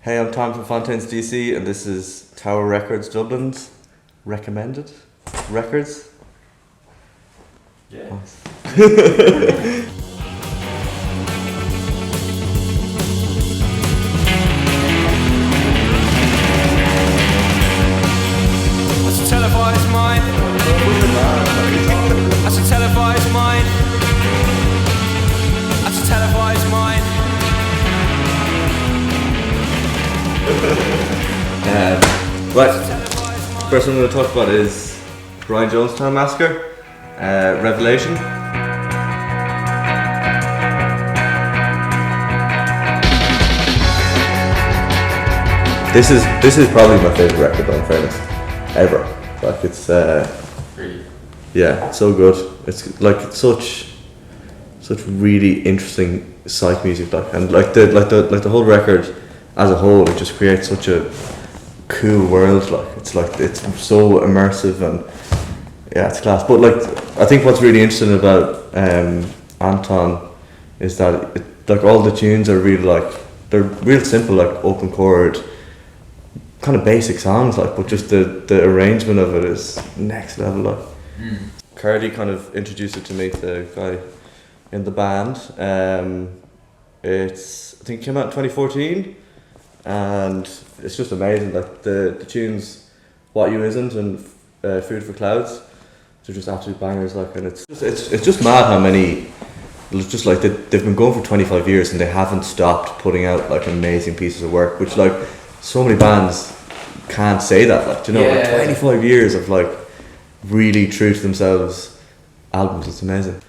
Hey, I'm Tom from Fontaines D.C. and this is Tower Records Dublin's recommended records. Yeah. Nice. That's a televised mind. That's a televised mind. That's a televised mind. Right, first one I'm going to talk about is Jonestown Massacre, Revelation. This is probably my favourite record, in fairness, ever. Like it's Really? yeah, it's so good. It's like such really interesting psych music, like, and the whole record as a whole, it just creates such a cool world. Like it's so immersive and yeah, it's class. But like I think what's really interesting about Anton is that like all the tunes are really they're real simple, like open chord, kind of basic songs, like, but just the arrangement of it is next level. Like Cardi kind of introduced it to me, the guy in the band. I think it came out in 2014. And it's just amazing, like the tunes, What You Isn't and Food for Clouds, they're just absolute bangers, like, and it's just mad how many, it's just like they've been going for 25 years and they haven't stopped putting out like amazing pieces of work, which like so many bands can't say that, like, you know, like 25 years of like really true to themselves albums. It's amazing.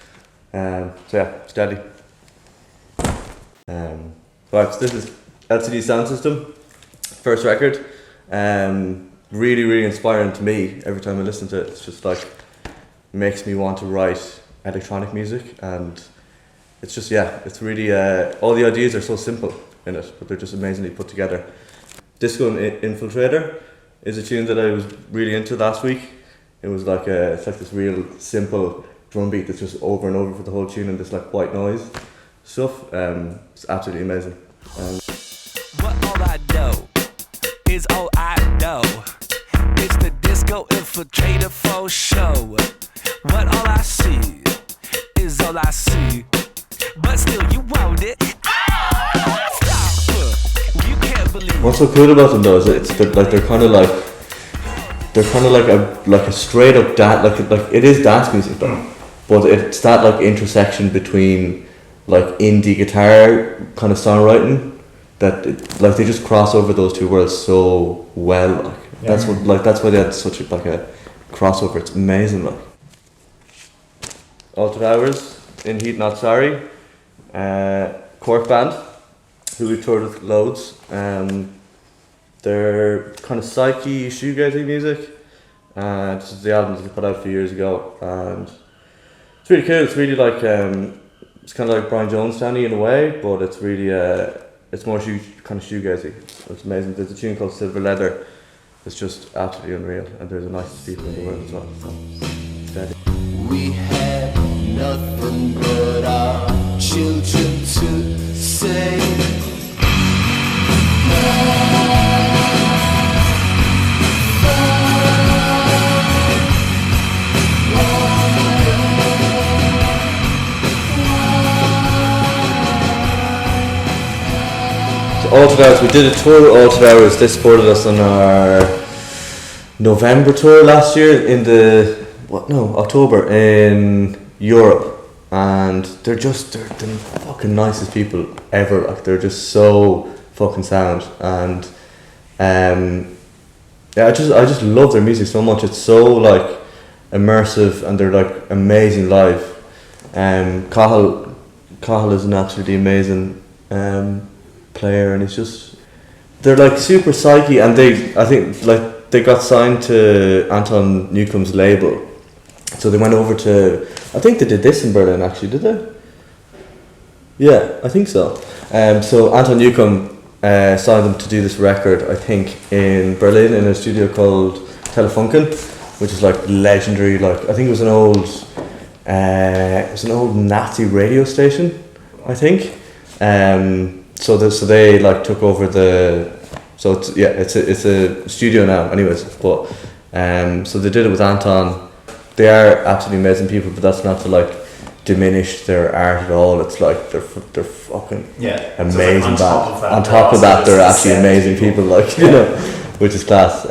So yeah, it's deadly. Right, so this is LCD Soundsystem, first record. Really inspiring to me every time I listen to it. It's just like makes me want to write electronic music, and it's just, yeah, it's really all the ideas are so simple in it, but they're just amazingly put together. Disco Infiltrator is a tune that I was really into last week. It was like it's like this real simple drum beat that's just over and over for the whole tune, and this like white noise stuff. It's absolutely amazing. What all I know is all I know. It's the disco infiltrator for show. What all I see is all I see. But still you want it. Stop. You can't believe. What's so cool about them though is they're kind of like a straight up dance, like it is dance music though, but it's that like intersection between like indie guitar kind of songwriting that like they just cross over those two worlds so well. Like that's why they had such a crossover. It's amazing. Like Altered Hours, In Heat Not Sorry, Cork band who we've toured with loads. They're kind of psyche shoegazy music. This is the album that they put out a few years ago, and it's really cool. It's really like it's kind of like Brian Jonestown-y in a way, but it's really it's more kind of shoegazy. It's amazing. There's a tune called Silver Leather. It's just absolutely unreal, and there's the nicest people in the world as well. So, steady. We had nothing but our children to say. Altered Hours, we did a tour with Altered Hours. They supported us on our November tour last year in October in Europe, and they're the fucking nicest people ever. Like they're just so fucking sound, and yeah, I just love their music so much. It's so like immersive, and they're like amazing live. Coll is an absolutely amazing player, and it's just they're like super psyche, and I think like they got signed to Anton Newcombe's label, so they went over to, I think they did this in Berlin actually, did they? Yeah, I think so. So Anton Newcombe signed them to do this record, I think in Berlin in a studio called Coll of Fontaines, which is like legendary. Like I think it was an old Nazi radio station, I think. So they like took over the So it's a studio now, anyways. But so they did it with Anton. They are absolutely amazing people, but that's not to like diminish their art at all. It's like they're fucking amazing band. On top of that, they're actually amazing people. Like you know, which is class.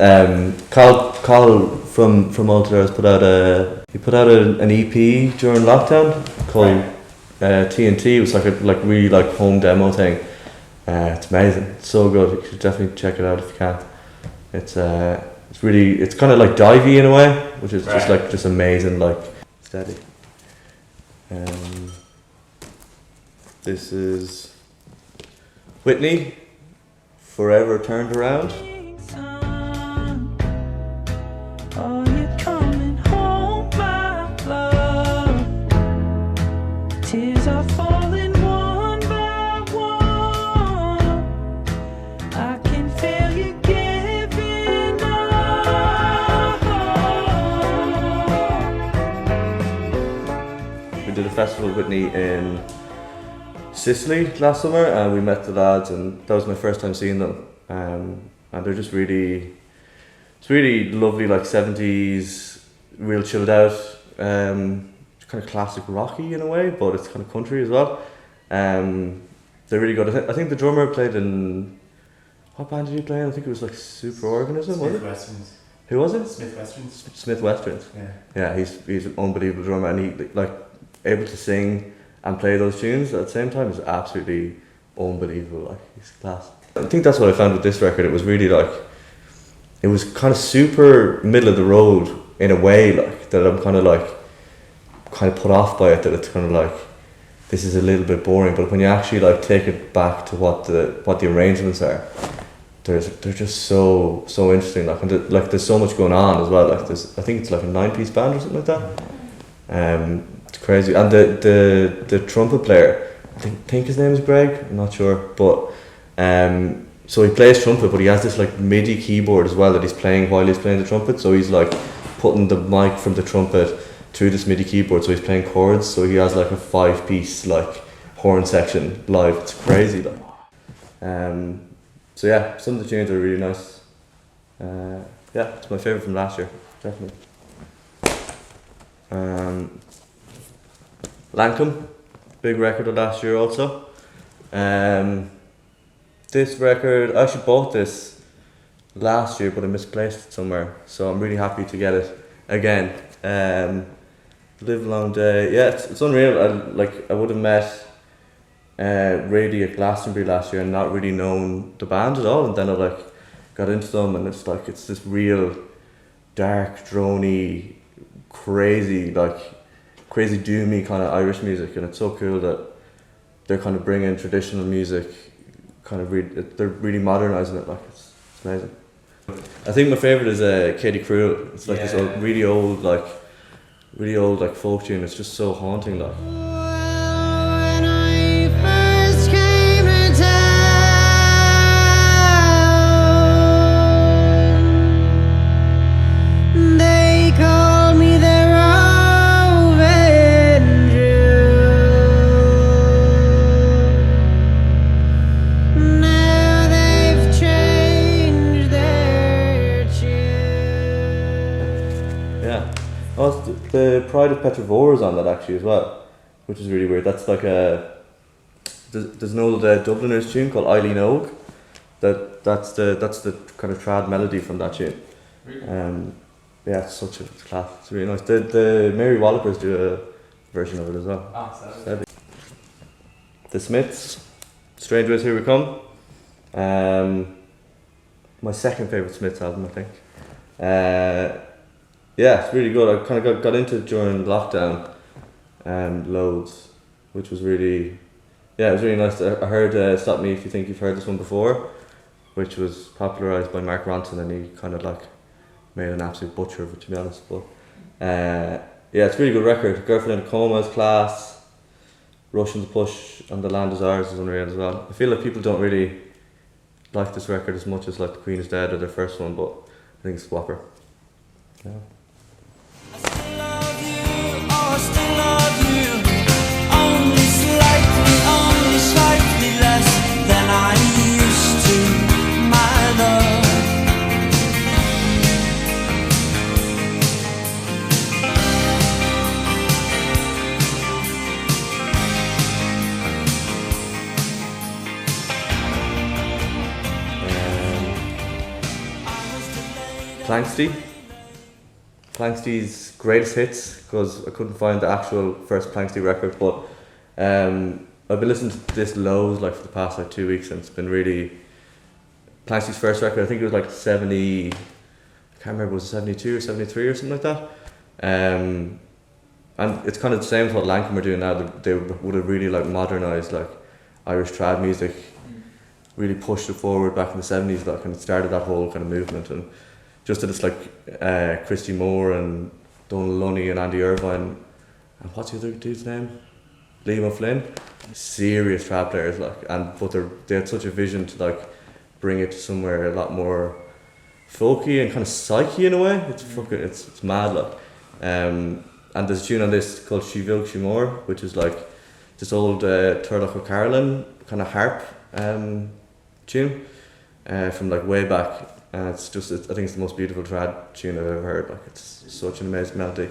Coll from Ultra has put out an EP during lockdown called TNT. It was like really like home demo thing. It's amazing. It's so good. You should definitely check it out if you can. It's kind of like divey in a way, which is just amazing, like steady. This is Whitney, Forever Turned Around. Are you coming home, my love? Tears are falling one by one. I can feel you giving up. We did a festival with Whitney in Sicily last summer, and we met the lads, and that was my first time seeing them. And they're just really, it's really lovely, like 70s, real chilled out, kind of classic rocky in a way, but it's kind of country as well. They're really good. I think the drummer played in, what band did he play in? I think it was like Superorganism, was it? Westerns. Who was it? Smith Westerns. Smith Westerns. Yeah, he's an unbelievable drummer, and he like able to sing and play those tunes at the same time is absolutely unbelievable. Like he's class. I think that's what I found with this record. It was really like, it was kind of super middle of the road in a way, like that I'm kind of put off by it, that it's kind of like, this is a little bit boring. But when you actually like take it back to what the arrangements are, they're just so interesting. Like and there's so much going on as well. Like I think it's like a 9-piece band or something like that. It's crazy. And the trumpet player, I think his name is Greg. I'm not sure, but so he plays trumpet, but he has this like MIDI keyboard as well that he's playing while he's playing the trumpet. So he's like putting the mic from the trumpet through this MIDI keyboard, so he's playing chords. So he has like a 5-piece like horn section live. It's crazy, like. So yeah, some of the tunes are really nice. Yeah, it's my favourite from last year, definitely. Lancome, big record of last year also. This record, I actually bought this last year, but I misplaced it somewhere, so I'm really happy to get it again. Live Long Day, yeah, it's unreal. I would have met Rady at Glastonbury last year and not really known the band at all, and then I like got into them, and it's like it's this real dark, droney, crazy doomy kind of Irish music, and it's so cool that they're kind of bringing traditional music, kind of they're really modernising it. Like it's amazing. I think my favourite is Katie Cruel. It's like this really old folk tune. It's just so haunting, like. When I first came to town, they called me the Roving Jew. Now they've changed their tune. Yeah. Oh, the Pride of Petrovore is on that actually as well, which is really weird. That's like there's an old Dubliners tune called Eileen Og. That's the kind of trad melody from that tune. Really? Yeah, it's such a class. It's really nice. The Mary Wallopers do a version of it as well. Oh, so The Smiths, Strangers Here We Come. My second favourite Smiths album, I think. Yeah, it's really good. I kind of got into it during lockdown, loads, which was really, it was really nice. I heard Stop Me If You Think You've Heard This One Before, which was popularised by Mark Ronson, and he kind of like made an absolute butcher of it, to be honest. But yeah, it's a really good record. Girlfriend in a Coma is class. Russian to Push and The Land Is Ours is unreal as well. I feel like people don't really like this record as much as like The Queen Is Dead or their first one, but I think it's a whopper. Yeah. Still love you, only slightly less than I used to, my love. Plankste's greatest hits, because I couldn't find the actual first Plankste record, but I've been listening to this loads like for the past like 2 weeks, and it's been really Plankste's first record. I think it was like 70, I can't remember, was it 72 or 73 or something like that. And it's kind of the same as what Lancome are doing now. They would have really like modernised like Irish trad music, really pushed it forward back in the 70s, like, and it started that whole kind of movement. And just that it's like Christy Moore and Donald Lunny and Andy Irvine, and what's the other dude's name? Liam O'Flynn. Serious trad players, like, but they had such a vision to like bring it to somewhere a lot more folky and kind of psyche in a way. It's mad, like. And there's a tune on this called She Vilk She More, which is like this old Turlock O'Carolan kind of harp tune from like way back. And it's just, I think it's the most beautiful trad tune I've ever heard. Like, it's such an amazing melody.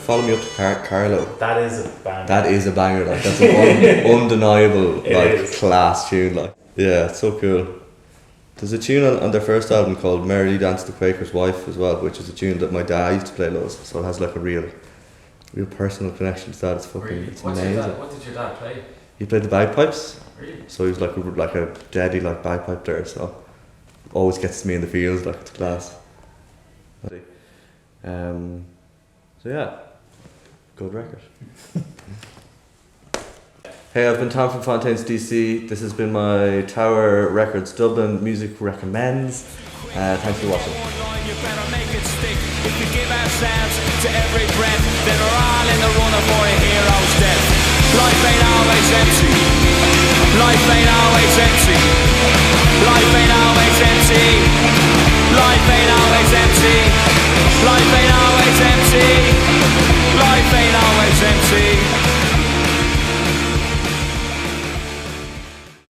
Follow Me Up to Carlo. That is a banger. That is a banger, like, that's an undeniable like class tune, like. Yeah, it's so cool. There's a tune on their first album called Merrily Danced the Quaker's Wife as well, which is a tune that my dad used to play loads, so it has like a real personal connection to that. It's fucking, Really? it's What amazing. did your dad play? He played the bagpipes, Really? so he was like a deadly like bagpipe player, so always gets me in the fields, like, it's class. So yeah, good record. Hey, I've been Tom from Fontaines D.C. This has been my Tower Records Dublin Music Recommends. Thanks for watching. You better make it stick. If we give ourselves to every breath, then we're all in the running for a hero's death. Life ain't always empty. Life ain't always empty.